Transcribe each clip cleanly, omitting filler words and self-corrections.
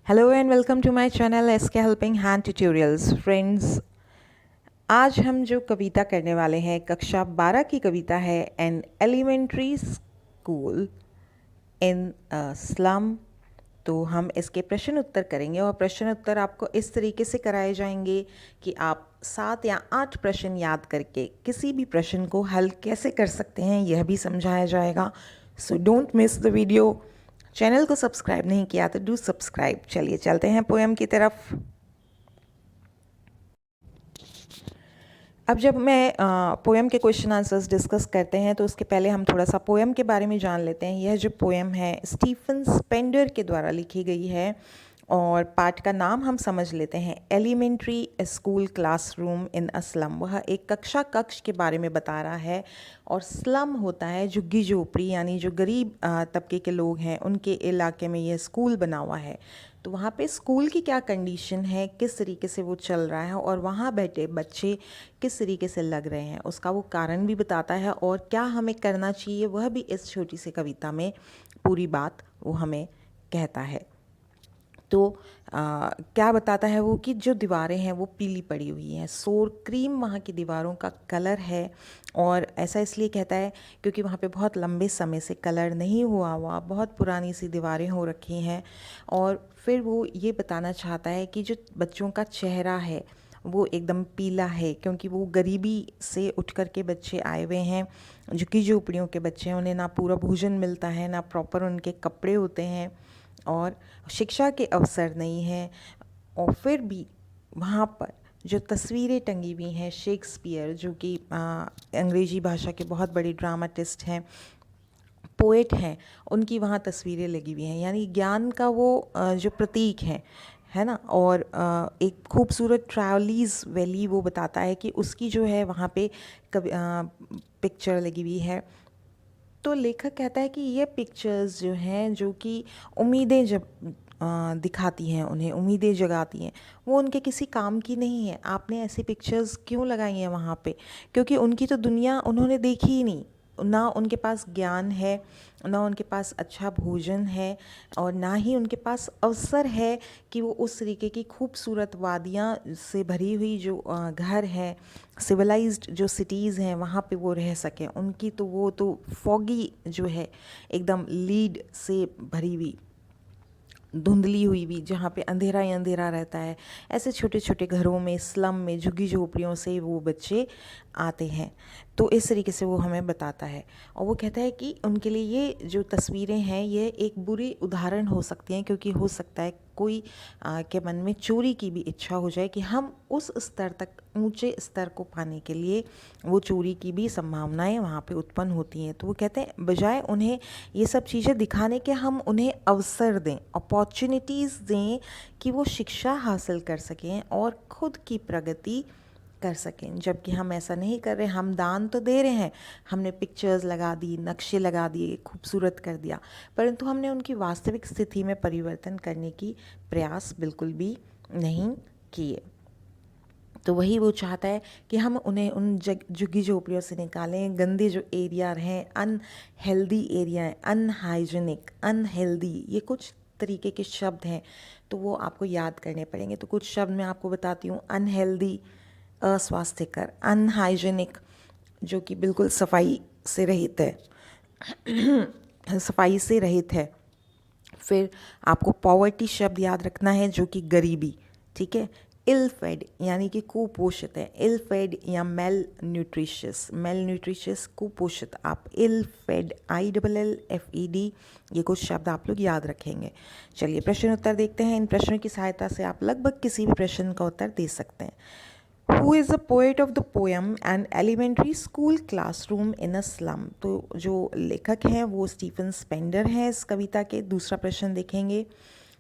Hello and welcome to my channel SK helping hand tutorials. Friends, आज हम जो कविता करने वाले हैं कक्षा 12 की कविता है an elementary school in slum. तो हम इसके प्रश्न उत्तर करेंगे और प्रश्न उत्तर आपको इस तरीके से कराए जाएंगे कि आप 7 या 8 प्रश्न याद करके किसी भी प्रश्न को हल कैसे कर सकते हैं यह भी समझाया जाएगा। So don't miss the video. Channel को सब्सक्राइब नहीं किया तो डू सब्सक्राइब। चलिए चलते हैं पोएम की तरफ। अब जब मैं पोएम के क्वेश्चन आंसर्स डिस्कस करते हैं तो उसके पहले हम थोड़ा सा पोएम के बारे में जान लेते हैं। यह जो पोएम है स्टीफन स्पेंडर के द्वारा लिखी गई है और पाठ का नाम हम समझ लेते हैं elementary school classroom in a slum. वह एक कक्षा कक्ष के बारे में बता रहा है और स्लम होता है झुग्गी झोपड़ी यानी जो गरीब तबके के लोग हैं उनके इलाके में यह स्कूल बना हुआ है। तो वहाँ पे स्कूल की क्या कंडीशन है, किस तरीके से वो चल रहा है और वहाँ बैठे बच्चे किस तरीके से लग रहे हैं उसका वो कारण भी बताता है और क्या हमें करना चाहिए वह भी इस छोटी सी कविता में पूरी बात वो हमें कहता है। तो क्या बताता है वो कि जो दीवारें हैं वो पीली पड़ी हुई हैं, सोर क्रीम वहाँ की दीवारों का कलर है। और ऐसा इसलिए कहता है क्योंकि वहाँ पे बहुत लंबे समय से कलर नहीं हुआ, बहुत पुरानी सी दीवारें हो रखी हैं। और फिर वो ये बताना चाहता है कि जो बच्चों का चेहरा है वो एकदम पीला है क्योंकि वो गरीबी से उठ कर के बच्चे आए हुए हैं। झुग्गी झोपड़ियों के बच्चे हैं, उन्हें ना पूरा भोजन मिलता है ना प्रॉपर उनके कपड़े होते हैं और शिक्षा के अवसर नहीं हैं। और फिर भी वहाँ पर जो तस्वीरें टंगी हुई हैं, शेक्सपियर जो कि अंग्रेजी भाषा के बहुत बड़े ड्रामाटिस्ट हैं, पोएट हैं, उनकी वहाँ तस्वीरें लगी हुई हैं। यानी ज्ञान का वो जो प्रतीक है ना। और एक खूबसूरत ट्रैवलीज वैली वो बताता है कि उसकी जो है वहाँ पे कभी पिक्चर लगी हुई है। तो लेखक कहता है कि ये पिक्चर्स जो हैं जो कि उम्मीदें जब दिखाती हैं, उन्हें उम्मीदें जगाती हैं, वो उनके किसी काम की नहीं है। आपने ऐसी पिक्चर्स क्यों लगाई हैं वहाँ पे? क्योंकि उनकी तो दुनिया उन्होंने देखी ही नहीं। ना उनके पास ज्ञान है, ना उनके पास अच्छा भोजन है और ना ही उनके पास अवसर है कि वो उस तरीके की खूबसूरत वादियाँ से भरी हुई जो घर हैं, सिविलाइज्ड जो सिटीज़ हैं वहाँ पे वो रह सकें। उनकी तो वो तो फॉगी जो है एकदम लीड से भरी हुई, धुंधली हुई भी, जहाँ पे अंधेरा ही अंधेरा रहता है, ऐसे छोटे छोटे घरों में, स्लम में, झुग्गी झोपड़ियों से वो बच्चे आते हैं। तो इस तरीके से वो हमें बताता है और वो कहता है कि उनके लिए ये जो तस्वीरें हैं ये एक बुरी उदाहरण हो सकती हैं क्योंकि हो सकता है कोई के मन में चोरी की भी इच्छा हो जाए कि हम उस स्तर तक, ऊंचे स्तर को पाने के लिए वो चोरी की भी संभावनाएं वहाँ पे उत्पन्न होती हैं। तो वो कहते हैं बजाय उन्हें ये सब चीज़ें दिखाने के हम उन्हें अवसर दें, अपॉर्चुनिटीज़ दें कि वो शिक्षा हासिल कर सकें और ख़ुद की प्रगति कर सकें। जबकि हम ऐसा नहीं कर रहे, हम दान तो दे रहे हैं, हमने पिक्चर्स लगा दी, नक्शे लगा दिए, खूबसूरत कर दिया, परंतु हमने उनकी वास्तविक स्थिति में परिवर्तन करने की प्रयास बिल्कुल भी नहीं किए। तो वही वो चाहता है कि हम उन्हें उन झुग्गी झोपड़ियों से निकालें। गंदे जो एरिया हैं, अनहेल्दी एरिया हैं, अनहाइजीनिक, अनहेल्दी, ये कुछ तरीके के शब्द हैं तो वो आपको याद करने पड़ेंगे। तो कुछ शब्द मैं आपको बताती हूँ। अनहेल्दी अस्वास्थ्यकर, अनहाइजीनिक जो कि बिल्कुल सफाई से रहित है, सफाई से रहित है। फिर आपको पॉवर्टी शब्द याद रखना है जो कि गरीबी, ठीक है। इल फेड यानी कि कुपोषित है, इल फेड या मेल न्यूट्रिशियस, मेल न्यूट्रिशियस कुपोषित। आप इल फेड, ILLFED, ये कुछ शब्द आप लोग याद रखेंगे। चलिए प्रश्न उत्तर देखते हैं। इन प्रश्नों की सहायता से आप लगभग किसी भी प्रश्न का उत्तर दे सकते हैं। Who is the poet of the poem an elementary school classroom in a slum? तो जो लेखक हैं वो स्टीफन स्पेंडर हैं इस कविता के। दूसरा प्रश्न देखेंगे।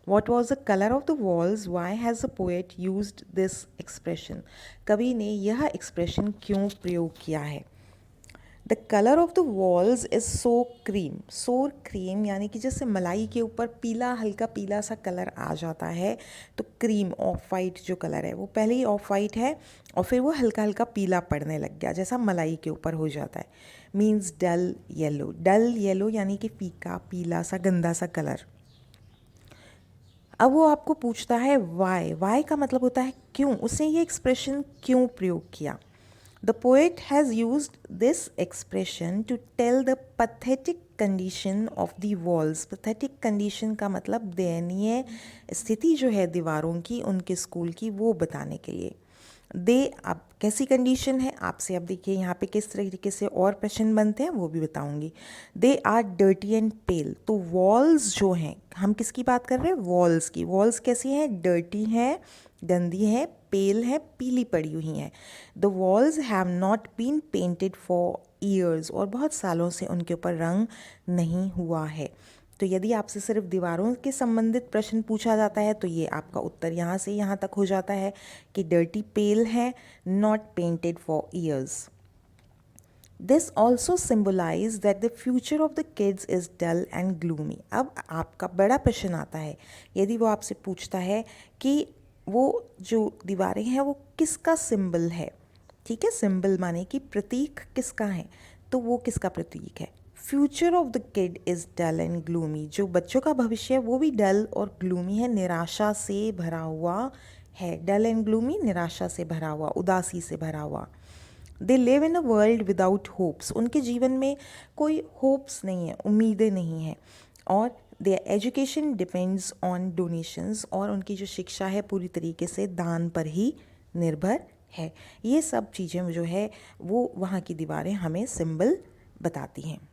What was the colour of the walls? Why has the poet used this expression? कवि ने यह एक्सप्रेशन क्यों प्रयोग किया है? The colour of the walls is so cream, sour cream यानी कि जैसे मलाई के ऊपर पीला, हल्का पीला सा कलर आ जाता है, तो क्रीम ऑफ वाइट जो कलर है वो पहले ही ऑफ वाइट है और फिर वो हल्का हल्का पीला पड़ने लग गया जैसा मलाई के ऊपर हो जाता है। मीन्स डल येलो, डल येलो यानी कि फीका पीला सा गंदा सा कलर। अब वो आपको पूछता है वाई, वाई का मतलब होता है क्यों, उसने ये एक्सप्रेशन क्यों प्रयोग किया। The poet has used this expression to tell the pathetic condition of the walls. Pathetic condition का मतलब दयनीय स्थिति जो है दीवारों की, उनके स्कूल की, वो बताने के लिए। दे, अब कैसी कंडीशन है आपसे, अब देखिए यहाँ पे किस तरीके से और प्रश्न बनते हैं वो भी बताऊंगी। They are dirty and pale, तो वॉल्स जो हैं, हम किसकी बात कर रहे हैं, वॉल्स की। वॉल्स कैसी हैं, डर्टी हैं, गंदी हैं, पेल है, पीली पड़ी हुई हैं। The walls have not been painted for years, और बहुत सालों से उनके ऊपर रंग नहीं हुआ है। तो यदि आपसे सिर्फ दीवारों के संबंधित प्रश्न पूछा जाता है तो ये आपका उत्तर यहाँ से यहाँ तक हो जाता है कि डर्टी पेल है, not painted for years. This also symbolise that the future of the kids is dull and gloomy. अब आपका बड़ा प्रश्न आता है, यदि वो आपसे पूछता है कि वो जो दीवारें हैं वो किसका सिंबल है, ठीक है, सिंबल माने कि प्रतीक किसका है, तो वो किसका प्रतीक है, future of the kid is dull and gloomy. जो बच्चों का भविष्य है वो भी डल और ग्लूमी है, निराशा से भरा हुआ है। डल एंड ग्लूमी, निराशा से भरा हुआ, उदासी से भरा हुआ। They live in a world without hopes, उनके जीवन में कोई होप्स नहीं है, उम्मीदें नहीं हैं। और there education depends on donations, और उनकी जो शिक्षा है पूरी तरीके से दान पर ही निर्भर है। ये सब चीज़ें जो है वो वहाँ की दीवारें हमें सिंबल बताती हैं।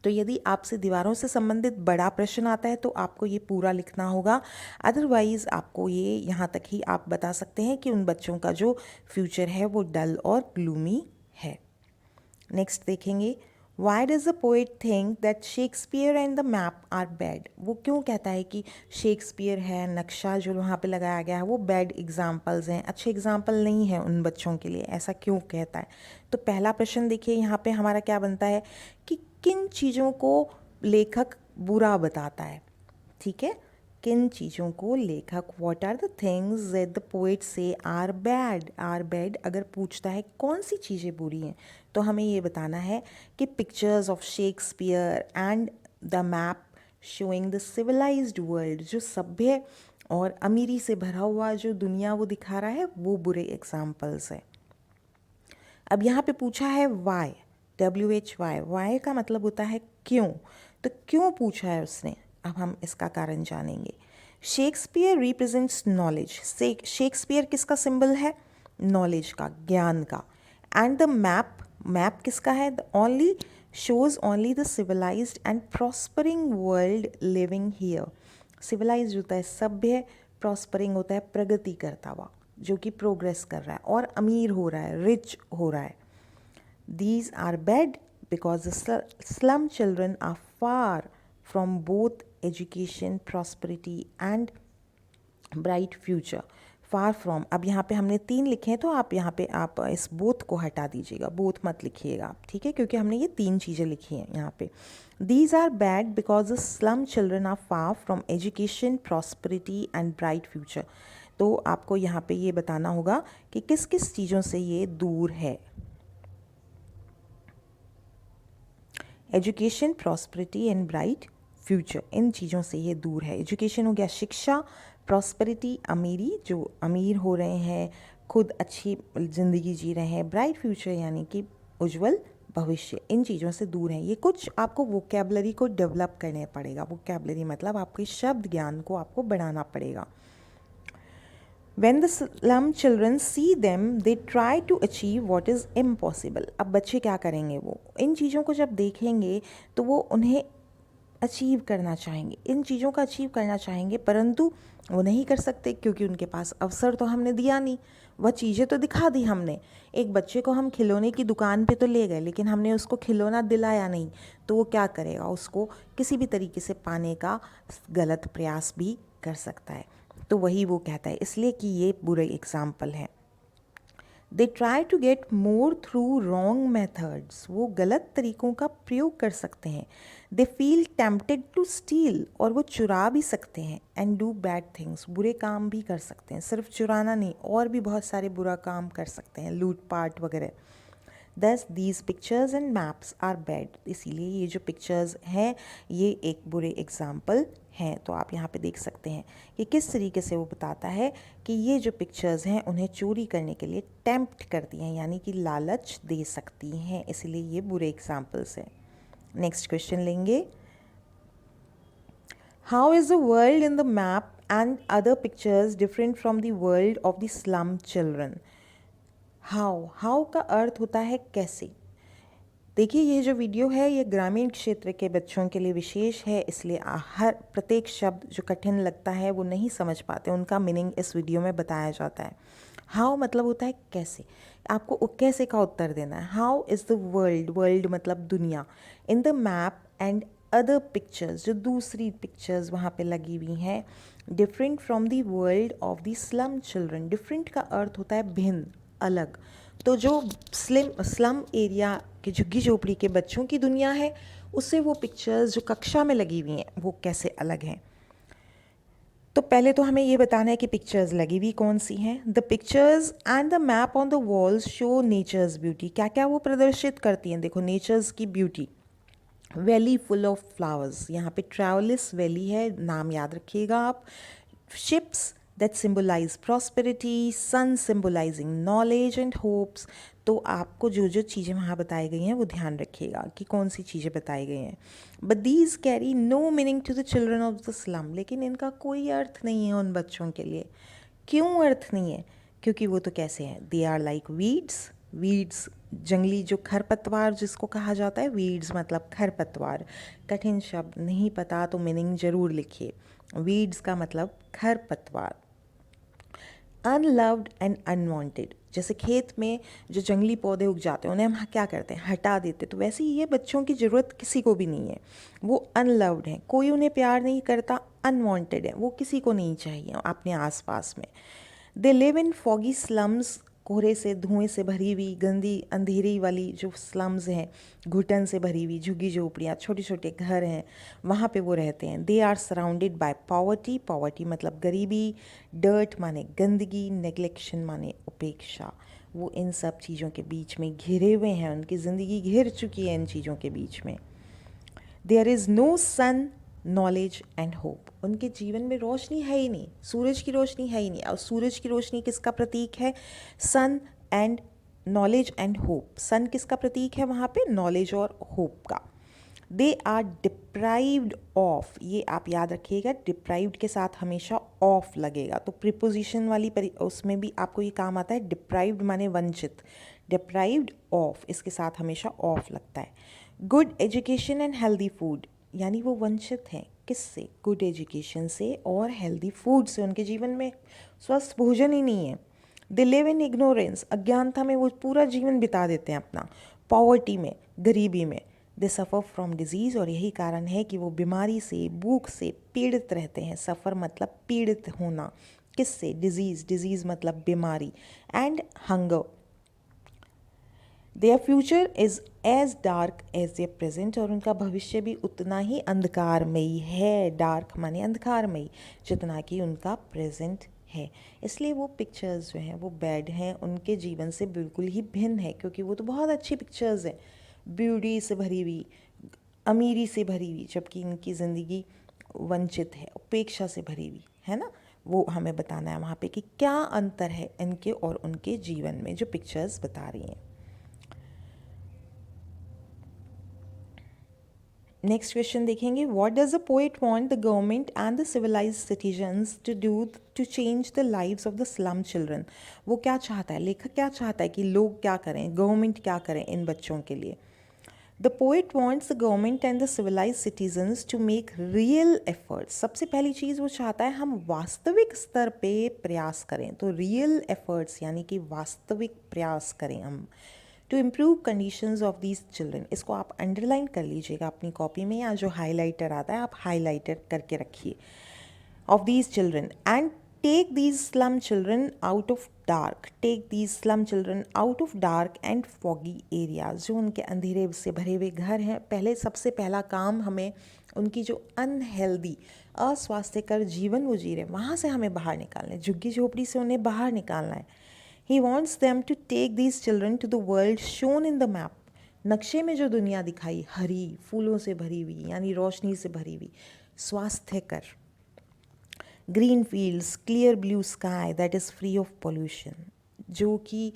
तो यदि आपसे दीवारों से संबंधित बड़ा प्रश्न आता है तो आपको ये पूरा लिखना होगा, अदरवाइज़ आपको ये यहाँ तक ही आप बता सकते हैं कि उन बच्चों का जो फ्यूचर है वो डल और ग्लूमी है। नेक्स्ट देखेंगे, why does the poet think that Shakespeare and the map are bad. वो क्यों कहता है कि शेक्सपियर है, नक्शा जो वहाँ पे लगाया गया है वो बैड एग्जाम्पल्स हैं, अच्छे एग्जाम्पल नहीं है उन बच्चों के लिए, ऐसा क्यों कहता है। तो पहला प्रश्न देखिए यहाँ पे हमारा क्या बनता है कि किन चीज़ों को लेखक बुरा बताता है, ठीक है, किन चीज़ों को लेखक, what are the things that the poet says are bad. Are bad अगर पूछता है कौन सी चीज़ें बुरी हैं तो हमें ये बताना है कि pictures of Shakespeare and the map showing the civilised world, जो सभ्य और अमीरी से भरा हुआ जो दुनिया वो दिखा रहा है वो बुरे एग्जाम्पल्स हैं। अब यहाँ पे पूछा है वाई, WHY, वाई का मतलब होता है क्यों, तो क्यों पूछा है उसने, अब हम इसका कारण जानेंगे। शेक्सपियर रिप्रेजेंट्स नॉलेज, शेक्सपियर किसका सिंबल है, नॉलेज का, ज्ञान का। एंड द मैप, मैप किसका है, the only shows only the civilised and prospering world living here. Civilised होता है सभ्य, प्रॉस्परिंग होता है प्रगति करता हुआ, जो कि प्रोग्रेस कर रहा है और अमीर हो रहा है, रिच हो रहा है। These are bad because the slum children are far from both education, prosperity and bright future. Far from, अब यहाँ पे हमने 3 लिखे हैं तो आप यहाँ पे आप इस बोथ को हटा दीजिएगा, बोथ मत लिखिएगा आप, ठीक है, क्योंकि हमने ये 3 चीज़ें लिखी हैं यहाँ पे। These are bad because the slum children are far from education, prosperity and bright future. तो आपको यहाँ पे ये बताना होगा कि किस किस चीज़ों से ये दूर है। Education, prosperity and bright future, इन चीज़ों से ये दूर है। एजुकेशन हो गया शिक्षा, प्रॉस्पेरिटी अमीरी, जो अमीर हो रहे हैं, खुद अच्छी ज़िंदगी जी रहे हैं, ब्राइट फ्यूचर यानी कि उज्जवल भविष्य, इन चीज़ों से दूर हैं। ये कुछ आपको वोकेबलरी को डेवलप करने पड़ेगा, वोकेबलरी मतलब आपके शब्द ज्ञान को आपको बढ़ाना पड़ेगा। When the slum children see them, they try to achieve what is impossible. अब बच्चे क्या करेंगे, वो इन चीज़ों को जब देखेंगे तो वो उन्हें अचीव करना चाहेंगे, इन चीज़ों का अचीव करना चाहेंगे, परंतु वो नहीं कर सकते क्योंकि उनके पास अवसर तो हमने दिया नहीं, वह चीज़ें तो दिखा दी हमने। एक बच्चे को हम खिलौने की दुकान पे तो ले गए लेकिन हमने उसको खिलौना दिलाया नहीं, तो वो क्या करेगा, उसको किसी भी तरीके से पाने का गलत प्रयास भी कर सकता है। तो वही वो कहता है, इसलिए कि ये बुरे एग्जाम्पल हैं। They try to get more through wrong methods, वो गलत तरीकों का प्रयोग कर सकते हैं। They feel tempted to steal, और वो चुरा भी सकते हैं। एंड डू बैड थिंग्स, बुरे काम भी कर सकते हैं, सिर्फ चुराना नहीं और भी बहुत सारे बुरा काम कर सकते हैं, लूट पाट वगैरह। Thus these pictures and maps are bad, इसीलिए ये जो पिक्चर्स हैं ये एक बुरे एग्जाम्पल हैं। तो आप यहाँ पे देख सकते हैं कि किस तरीके से वो बताता है कि ये जो पिक्चर्स हैं उन्हें चोरी करने के लिए टेम्प्ट करती हैं, यानी कि लालच दे सकती हैं, इसीलिए ये बुरे एग्जाम्पल्स हैं। नेक्स्ट क्वेश्चन लेंगे, how is the world in the map and other pictures different from the world of the slum children. How का अर्थ होता है कैसे। देखिए ये जो वीडियो है ये ग्रामीण क्षेत्र के बच्चों के लिए विशेष है, इसलिए हर प्रत्येक शब्द जो कठिन लगता है वो नहीं समझ पाते, उनका मीनिंग इस वीडियो में बताया जाता है। हाउ मतलब होता है कैसे, आपको कैसे का उत्तर देना है। How is the world, world मतलब दुनिया, इन the map and other pictures, जो दूसरी पिक्चर्स वहाँ पे लगी हुई हैं, different from the world of the slum children. Different का अर्थ होता है भिन्न, अलग। तो जो स्लम एरिया के झुग्गी झोपड़ी के बच्चों की दुनिया है उससे वो पिक्चर्स जो कक्षा में लगी हुई हैं वो कैसे अलग हैं। तो पहले तो हमें ये बताना है कि पिक्चर्स लगी हुई कौन सी हैं। The pictures and the map on the walls show nature's beauty, क्या क्या वो प्रदर्शित करती हैं। देखो नेचर्स की beauty, valley full of flowers, यहाँ पे ट्रैवलिस वैली है, नाम याद रखिएगा आप। Ships that symbolise prosperity, sun symbolising knowledge and hopes. तो आपको जो जो चीज़ें वहाँ बताई गई हैं वो ध्यान रखिएगा कि कौन सी चीज़ें बताई गई हैं। But these carry no meaning to the children of the slum, लेकिन इनका कोई अर्थ नहीं है उन बच्चों के लिए। क्यों अर्थ नहीं है, क्योंकि वो तो कैसे हैं, they are like weeds. Weeds जंगली जो खरपतवार जिसको कहा जाता है, वीड्स मतलब खरपतवार। कठिन शब्द नहीं पता तो मीनिंग ज़रूर लिखिए। वीड्स का मतलब खरपतवार। अनलव्ड एंड अनवांटेड, जैसे खेत में जो जंगली पौधे उग जाते हैं उन्हें हम क्या करते हैं, हटा देते, तो वैसे ही ये बच्चों की ज़रूरत किसी को भी नहीं है। वो अनलव्ड हैं, कोई उन्हें प्यार नहीं करता। अनवांटेड है, वो किसी को नहीं चाहिए अपने आसपास में। They live in foggy slums, कोहरे से धुएं से भरी हुई गंदी अंधेरी वाली जो स्लम्स हैं, घुटन से भरी हुई झुग्गी झोपड़ियाँ, छोटे छोटे घर हैं, वहाँ पे वो रहते हैं। They are surrounded by poverty, poverty मतलब गरीबी, डर्ट माने गंदगी, नेग्लेक्शन माने उपेक्षा। वो इन सब चीज़ों के बीच में घिरे हुए हैं, उनकी ज़िंदगी घिर चुकी है इन चीज़ों के बीच में। There is no sun knowledge and hope, उनके जीवन में रोशनी है ही नहीं, सूरज की रोशनी है ही नहीं। और सूरज की रोशनी किसका प्रतीक है, सन एंड नॉलेज एंड होप। सन किसका प्रतीक है वहाँ पे, नॉलेज और होप का। दे आर डिप्राइव्ड ऑफ, ये आप याद रखिएगा, डिप्राइव्ड के साथ हमेशा ऑफ लगेगा, तो प्रीपोजिशन वाली उसमें भी आपको ये काम आता है। डिप्राइव्ड माने वंचित, डिप्राइव्ड ऑफ इसके साथ हमेशा ऑफ लगता है। Good education and healthy food, यानी वो वंचित हैं किससे, गुड एजुकेशन से और हेल्दी फूड से, उनके जीवन में स्वस्थ भोजन ही नहीं है। दे लिव इन इग्नोरेंस, अज्ञानता में वो पूरा जीवन बिता देते हैं अपना। पॉवर्टी में, गरीबी में। दे सफ़र फ्रॉम डिजीज़, और यही कारण है कि वो बीमारी से, भूख से पीड़ित रहते हैं। सफ़र मतलब पीड़ित होना, किससे, डिजीज़, डिजीज़ मतलब बीमारी, and hunger. Their future is as dark as their present, और उनका भविष्य भी उतना ही अंधकारमयी है, डार्क माने अंधकारमयी, जितना कि उनका प्रेजेंट है। इसलिए वो पिक्चर्स जो हैं वो बैड हैं, उनके जीवन से बिल्कुल ही भिन्न है, क्योंकि वो तो बहुत अच्छी पिक्चर्स हैं, ब्यूटी से भरी हुई, अमीरी से भरी हुई, जबकि इनकी ज़िंदगी वंचित है, उपेक्षा से भरी हुई है ना। वो हमें बताना है वहाँ पे कि क्या अंतर है इनके और उनके जीवन में, जो पिक्चर्स बता रही हैं। नेक्स्ट क्वेश्चन देखेंगे, what does the poet want the government and the civilised citizens to do to change the lives of the slum children. वो क्या चाहता है, लेखक क्या चाहता है कि लोग क्या करें, गवर्नमेंट क्या करें इन बच्चों के लिए। The poet wants the government and the civilised citizens to make real efforts. सबसे पहली चीज़ वो चाहता है हम वास्तविक स्तर पे प्रयास करें, तो रियल एफर्ट्स यानी कि वास्तविक प्रयास करें हम, to improve conditions of these children. इसको आप अंडरलाइन कर लीजिएगा अपनी कॉपी में, या जो हाईलाइटर आता है आप हाईलाइटर करके रखिए। Of these children and take these slum children out of dark, take these slum children out of dark and foggy areas, जो उनके अंधेरे से भरे हुए घर हैं। पहले सबसे पहला काम हमें उनकी जो अनहेल्दी, अस्वास्थ्यकर जीवन वो जी रहे हैं वहाँ से हमें बाहर निकालना है, झुग्गी झोपड़ी से उन्हें बाहर निकालना है। He wants them to take these children to the world shown in the map. नक्शे में जो दुनिया दिखाई, हरी, फूलों से भरी हुई, यानी रोशनी से भरी हुई, स्वास्थ्यकर, green fields, clear blue sky that is free of pollution, जो कि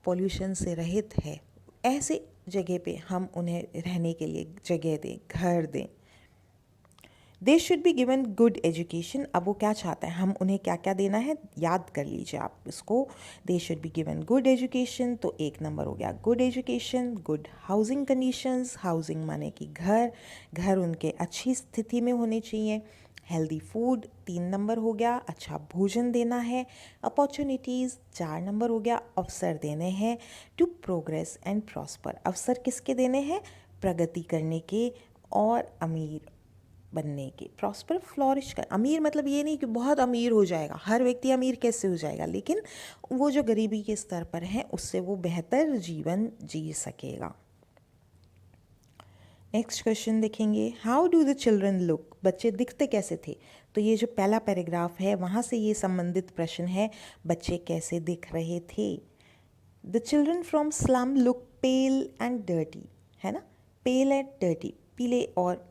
पोल्यूशन से रहित है, ऐसे जगह पे हम उन्हें रहने के लिए जगह दें, घर दें। They should be given good education. अब वो क्या चाहता है, हम उन्हें क्या क्या देना है, याद कर लीजिए आप इसको। They should be given good education, तो 1 नंबर हो गया good education. Good housing conditions, housing माने कि घर, घर उनके अच्छी स्थिति में होने चाहिए। हेल्दी फूड 3 नंबर हो गया, अच्छा भोजन देना है। अपॉर्चुनिटीज़ 4 नंबर हो गया, अवसर देने हैं। टू प्रोग्रेस एंड प्रॉस्पर, अवसर किसके देने हैं, प्रगति करने के और अमीर बनने के। प्रॉस्पर, फ्लॉरिश कर, अमीर मतलब ये नहीं कि बहुत अमीर हो जाएगा, हर व्यक्ति अमीर कैसे हो जाएगा, लेकिन वो जो गरीबी के स्तर पर है उससे वो बेहतर जीवन जी सकेगा। नेक्स्ट क्वेश्चन देखेंगे, how do the children look, बच्चे दिखते कैसे थे। तो ये जो पहला पैराग्राफ है वहाँ से ये संबंधित प्रश्न है, बच्चे कैसे दिख रहे थे। The children from slum look pale and dirty, है ना, पेल एंड डर्टी, पीले और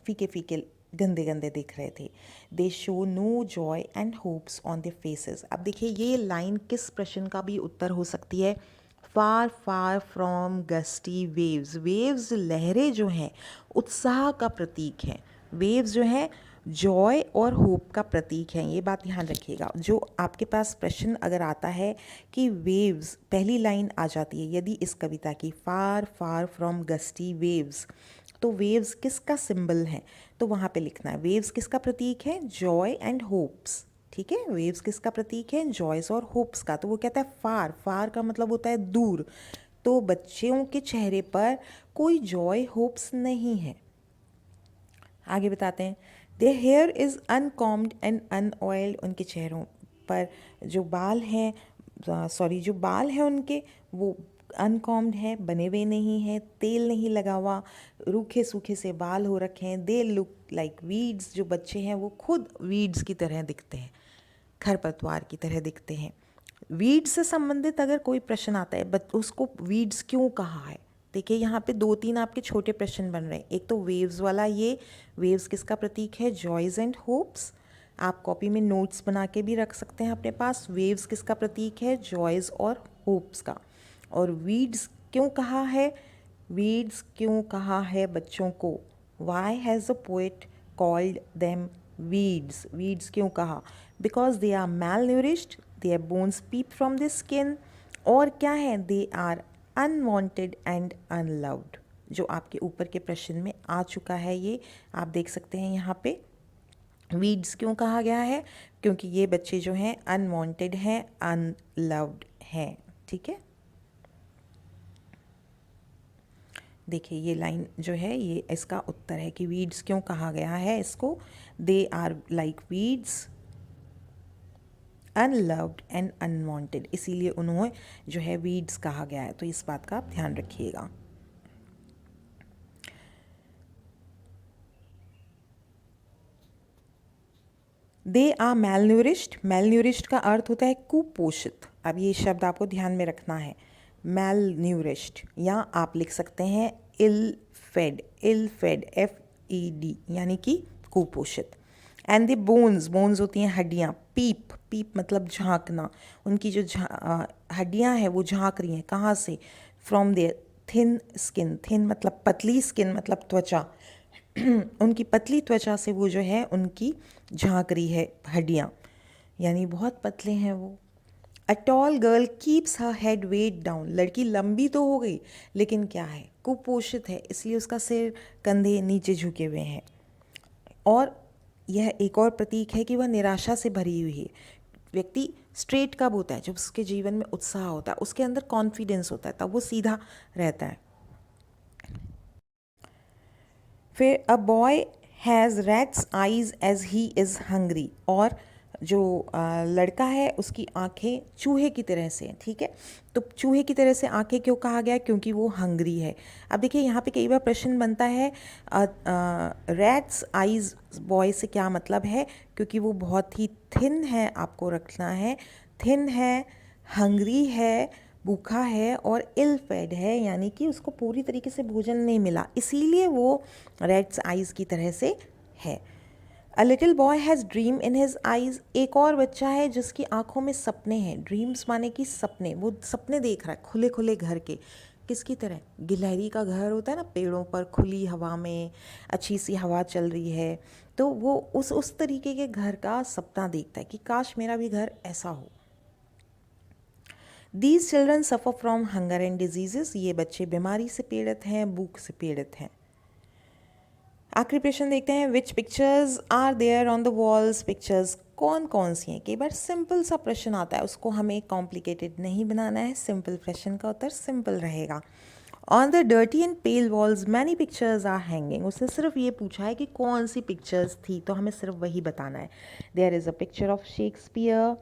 फीके फीके गंदे गंदे दिख रहे थे। They show no joy and hopes on their faces. अब देखिए ये लाइन किस प्रश्न का भी उत्तर हो सकती है। Far far from gusty waves, waves लहरें जो हैं उत्साह का प्रतीक हैं, वेव्स जो हैं जॉय और होप का प्रतीक है, ये बात ध्यान रखिएगा। जो आपके पास प्रश्न अगर आता है कि वेव्स, पहली लाइन आ जाती है यदि इस कविता की, फार फार फ्रॉम गस्टी वेव्स, तो वेव्स किसका सिंबल है, तो वहाँ पे लिखना है वेव्स किसका प्रतीक है, जॉय एंड होप्स। ठीक है, वेव्स किसका प्रतीक है, जॉयस और होप्स का। तो वो कहता है फार, फार का मतलब होता है दूर, तो बच्चों के चेहरे पर कोई जॉय होप्स नहीं है। आगे बताते हैं, देयर हेयर इज़ अनकॉम्ड एंड अनऑयल्ड, उनके चेहरों पर जो बाल हैं, जो बाल हैं उनके वो अनकॉम्ड है, बने हुए नहीं हैं, तेल नहीं लगा हुआ, रूखे सूखे से बाल हो रखे हैं। दे लुक लाइक वीड्स, जो बच्चे हैं वो खुद वीड्स की तरह दिखते हैं, खरपतवार की तरह दिखते हैं। वीड्स से संबंधित अगर कोई प्रश्न आता है, उसको वीड्स क्यों कहा है, देखिए यहाँ पे 2-3 आपके छोटे प्रश्न बन रहे हैं। एक तो वेव्स वाला, ये वेव्स किसका प्रतीक है, जॉयज़ एंड होप्स। आप कॉपी में नोट्स बना के भी रख सकते हैं अपने पास, वेव्स किसका प्रतीक है, जॉयज़ और होप्स का। और वीड्स क्यों कहा है, वीड्स क्यों कहा है बच्चों को, why has the poet called them weeds, weeds क्यों कहा, because they are malnourished, their bones peep from the skin, और क्या है, they are unwanted and unloved, जो आपके ऊपर के प्रश्न में आ चुका है। ये आप देख सकते हैं यहाँ पे वीड्स क्यों कहा गया है, क्योंकि ये बच्चे जो हैं अनवांटेड हैं, अनलव्ड हैं। ठीक है, देखिए ये लाइन जो है ये इसका उत्तर है कि वीड्स क्यों कहा गया है इसको, they are like weeds, unloved and unwanted, इसीलिए उन्हें जो है वीड्स कहा गया है। तो इस बात का आप ध्यान रखिएगा। दे आर मेल न्यूरिश्ड, मेल न्यूरिश्ड का अर्थ होता है कुपोषित। अब ये शब्द आपको ध्यान में रखना है, मेल न्यूरिश्ड, या आप लिख सकते हैं इल फेड, इल फेड FED, यानी कि कुपोषित। एंड द बोन्स, बोन्स होती हैं हड्डियाँ, पीप, पीप मतलब झांकना, उनकी जो हड्डियाँ हैं वो झांक रही हैं, कहाँ से, from their thin skin, thin मतलब पतली, स्किन मतलब त्वचा, उनकी पतली त्वचा से वो जो है उनकी झांक रही है हड्डियाँ, यानी बहुत पतले हैं वो। A tall girl keeps her head weight down, लड़की लंबी तो हो गई लेकिन क्या है, कुपोषित है, इसलिए उसका सिर कंधे नीचे झुके हुए हैं। और यह एक और प्रतीक है कि वह निराशा से भरी हुई है। व्यक्ति स्ट्रेट कब होता है, जब उसके जीवन में उत्साह होता है, उसके अंदर कॉन्फिडेंस होता है, तब वो सीधा रहता है। फिर a boy has rat's eyes as he is hungry, और जो लड़का है उसकी आंखें चूहे की तरह से हैं। ठीक है, तो चूहे की तरह से आंखें क्यों कहा गया, क्योंकि वो हंग्री है। अब देखिए यहाँ पे कई बार प्रश्न बनता है रैट्स आइज़ बॉय से क्या मतलब है, क्योंकि वो बहुत ही थिन है, आपको रखना है थिन है, हंग्री है, भूखा है, और इल फेड है, यानी कि उसको पूरी तरीके से भोजन नहीं मिला, इसीलिए वो रेड्स आइज़ की तरह से है। A little boy has dream in his eyes, एक और बच्चा है जिसकी आंखों में सपने हैं। ड्रीम्स माने कि सपने, वो सपने देख रहा है खुले खुले घर के। किसकी तरह? गिलहरी का घर होता है ना, पेड़ों पर खुली हवा में अच्छी सी हवा चल रही है, तो वो उस तरीके के घर का सपना देखता है कि काश मेरा भी घर ऐसा हो। These children suffer from hunger and diseases, ये बच्चे बीमारी से पीड़ित हैं, भूख से पीड़ित हैं। आखिरी प्रश्न देखते हैं, which pictures are there on the walls, pictures कौन कौन सी हैं। कई बार सिंपल सा प्रश्न आता है, उसको हमें कॉम्प्लिकेटेड नहीं बनाना है, सिंपल प्रश्न का उत्तर सिंपल रहेगा। On the dirty and pale walls many pictures are hanging, उसने सिर्फ ये पूछा है कि कौन सी पिक्चर्स थी, तो हमें सिर्फ वही बताना है। There is a picture of Shakespeare,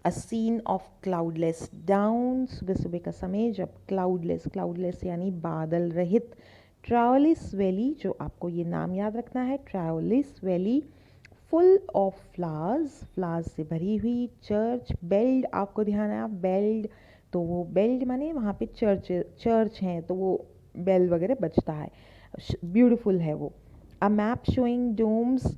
a scene of cloudless dawn, सुबह सुबह का समय जब क्लाउडलेस यानी बादल रहित ट्रायोलिस वैली, जो आपको ये नाम याद रखना है, ट्रायोलिस वैली, फुल ऑफ फ्लावर्स से भरी हुई, चर्च बेल्ड, आपको ध्यान है, बेल्ड, तो वो बेल्ड माने वहाँ पे चर्च हैं, तो वो बेल वगैरह बजता है, ब्यूटीफुल है वो। A map showing domes,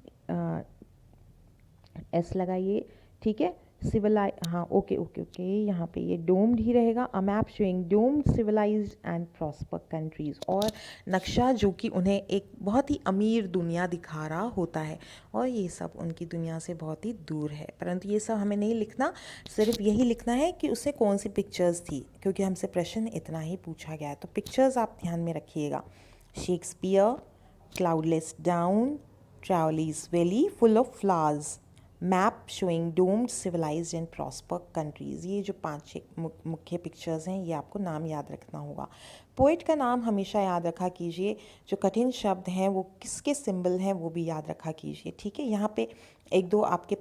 S लगाइए, ठीक है। सिविलाइ हाँ ओके ओके ओके, यहाँ पे ये डोम्ड ही रहेगा। A map showing domed civilised and prosper countries, और नक्शा जो कि उन्हें एक बहुत ही अमीर दुनिया दिखा रहा होता है, और ये सब उनकी दुनिया से बहुत ही दूर है। परंतु ये सब हमें नहीं लिखना, सिर्फ यही लिखना है कि उससे कौन सी पिक्चर्स थी, क्योंकि हमसे प्रश्न इतना ही पूछा गया है। तो पिक्चर्स आप ध्यान में रखिएगा, Shakespeare, cloudless dawn, Tyrolese valley full of flowers, map showing domed civilised and prosper countries, ये जो 5 मुख्य पिक्चर्स हैं, ये आपको नाम याद रखना होगा। पोइट का नाम हमेशा याद रखा कीजिए, जो कठिन शब्द हैं वो किसके सिंबल हैं वो भी याद रखा कीजिए, ठीक है। यहाँ पे एक दो आपके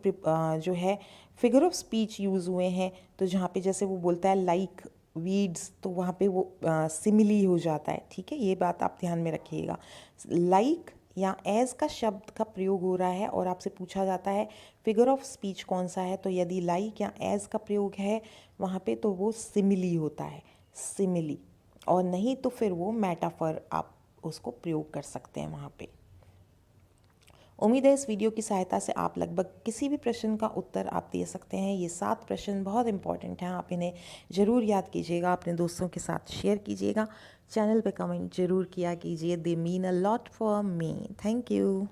जो है फिगर ऑफ स्पीच यूज़ हुए हैं, तो जहाँ पे जैसे वो बोलता है लाइक वीड्स, तो वहाँ पे वो सिमिली हो जाता है, ठीक है। ये बात आप ध्यान में रखिएगा। लाइक या एज का शब्द का प्रयोग हो रहा है और आपसे पूछा जाता है फिगर ऑफ स्पीच कौन सा है, तो यदि लाइक या एज का प्रयोग है वहाँ पे, तो वो सिमिली होता है, सिमिली, और नहीं तो फिर वो मेटाफर आप उसको प्रयोग कर सकते हैं वहाँ पे। उम्मीद है इस वीडियो की सहायता से आप लगभग किसी भी प्रश्न का उत्तर आप दे सकते हैं। ये 7 प्रश्न बहुत इंपॉर्टेंट हैं, आप इन्हें ज़रूर याद कीजिएगा, अपने दोस्तों के साथ शेयर कीजिएगा, चैनल पे कमेंट ज़रूर किया कीजिए, they mean a lot for me. Thank you.